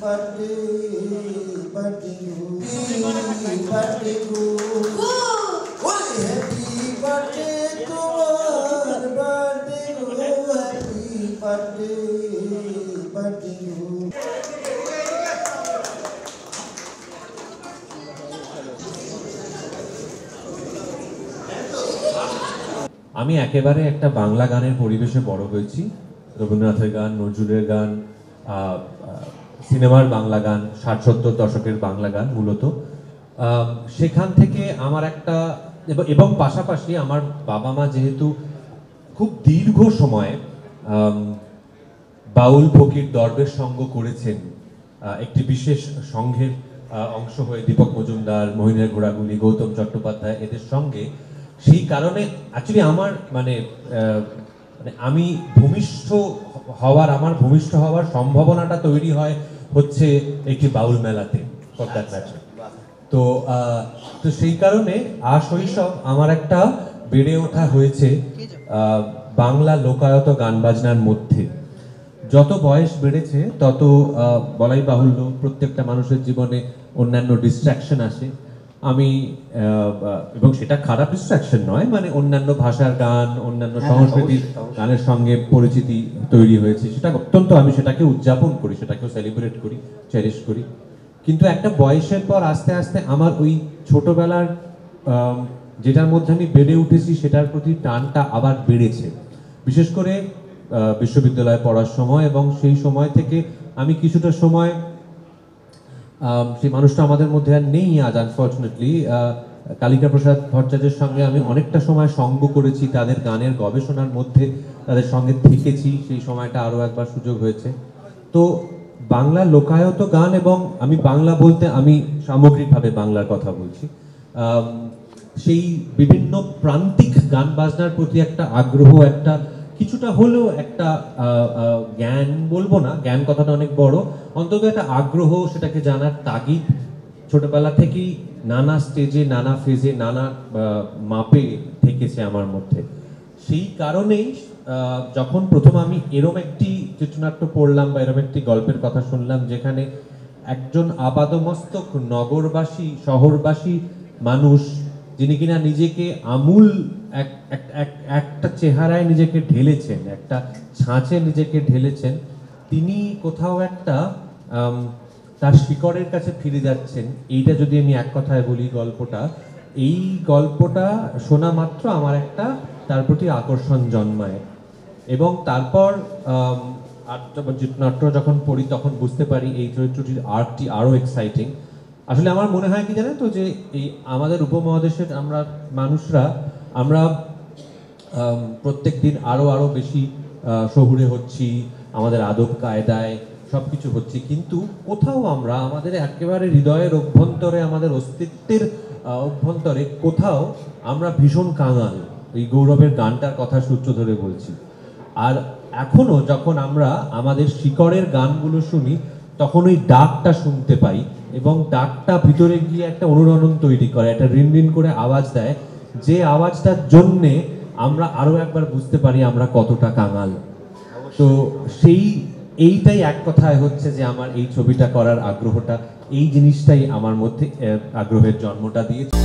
আমি একেবারে একটা বাংলা গানের পরিবেশে বড় হয়েছি। রবীন্দ্রনাথের গান, নজরুলের গান, সিনেমার বাংলা গান, 60-70 দশকের বাংলা গান মূলত। সেখান থেকে আমার একটা এবং পাশাপাশি আমার বাবা মা যেহেতু খুব দীর্ঘ সময় বাউল ফকির দরবেশ সঙ্গ করেছেন, একটি বিশেষ সংঘের অংশ হয়ে দীপক মজুমদার, মহিনের ঘোড়াগুলি, গৌতম চট্টোপাধ্যায় এদের সঙ্গে, সেই কারণে অ্যাকচুয়ালি আমার আমি আমার ভূমিষ্ঠ হওয়ার সম্ভাবনাটা তৈরি হয় হচ্ছে একটি বাউল মেলাতে। তো সেই কারণে শৈশব আমার একটা বেড়ে ওঠা হয়েছে বাংলা লোকায়ত গান বাজনার মধ্যে। যত বয়স বেড়েছে তত বলাই বাহুল্য প্রত্যেকটা মানুষের জীবনে অন্যান্য ডিস্ট্রাকশন আসে। আমি এবং সেটা খারাপ ডিস্ট্রাকশন নয়, মানে অন্যান্য ভাষার গান, অন্যান্য সংস্কৃতির গানের সঙ্গে পরিচিতি তৈরি হয়েছে, সেটা অত্যন্ত আমি সেটাকে উদযাপন করি, সেটাকেও সেলিব্রেট করি, চেরিশ করি। কিন্তু একটা বয়সের পর আস্তে আস্তে আমার ওই ছোটবেলার যেটার মধ্যে আমি বেড়ে উঠেছি সেটার প্রতি টানটা আবার বেড়েছে, বিশেষ করে বিশ্ববিদ্যালয়ে পড়ার সময়। এবং সেই সময় থেকে আমি কিছুটা সময়, সেই মানুষটা আমাদের মধ্যে আর নেই আজ আনফর্চুনেটলি, কালিকা প্রসাদ ভট্টাচার্যের সঙ্গে আমি অনেকটা সময় সঙ্গ করেছি, তাদের গানের গবেষণার মধ্যে তাদের সঙ্গে থেকেছি, সেই সময়টা আরও একবার সুযোগ হয়েছে। তো বাংলা লোকায়ত গান, এবং আমি বাংলা বলতে আমি সামগ্রিকভাবে বাংলার কথা বলছি, সেই বিভিন্ন প্রান্তিক গান বাজনার প্রতি একটা আগ্রহ, একটা কিছুটা হলেও একটা জ্ঞান, বলবো না জ্ঞান কথাটা অনেক বড়, অন্তত একটা আগ্রহ, সেটাকে জানার তাগিদ ছোটবেলা থেকেই নানা স্টেজে, নানা ফেজে, নানা মাপে থেকেছে আমার মধ্যে। সেই কারণেই যখন প্রথম আমি এরম একটি চিত্রনাট্য পড়লাম বা এরম একটি গল্পের কথা শুনলাম, যেখানে একজন আপাদমস্তক নগরবাসী, শহরবাসী মানুষ, যিনি কিনা নিজেকে আমূল একটা চেহারায় নিজেকে ঢেলেছেন, একটা ছাঁচে নিজেকে ঢেলেছেন, তিনি কোথাও একটা তার শিকড়ের কাছে ফিরে যাচ্ছেন। এইটা যদি আমি এক কথায় বলি, এই গল্পটা শোনা মাত্র আমার একটা তার প্রতি আকর্ষণ জন্মায়। এবং তারপর চিত্রনাট্য যখন পড়ি তখন বুঝতে পারি এই চরিত্রটির আর্টটি আরও এক্সাইটিং। আসলে আমার মনে হয় কি জানেন তো, যে এই আমাদের উপমহাদেশের আমরা মানুষরা, আমরা প্রত্যেক দিন আরও বেশি শহুরে হচ্ছি, আমাদের আদব কায়দায় সব কিছু হচ্ছে, কিন্তু কোথাও আমরা আমাদের একেবারে হৃদয়ের অভ্যন্তরে, আমাদের অস্তিত্বের অভ্যন্তরে কোথাও আমরা ভীষণ কাঙাল। এই গৌরবের গানটার কথা সূত্র ধরে বলছি। আর এখনো যখন আমরা আমাদের শিকড়ের গানগুলো শুনি, তখন ওই ডাকটা শুনতে পাই, এবং ডাকটা ভিতরে গিয়ে একটা অনুরণন তৈরি করে, একটা রিনরিন করে আওয়াজ দেয়, যে আওয়াজটার জন্যে আমরা আরো একবার বুঝতে পারি আমরা কতটা কাঙাল। তো এইটাই এক কথায় হচ্ছে যে আমার এই ছবিটা করার আগ্রহটা, এই জিনিসটাই আমার মধ্যে আগ্রহের জন্মটা দিয়েছে।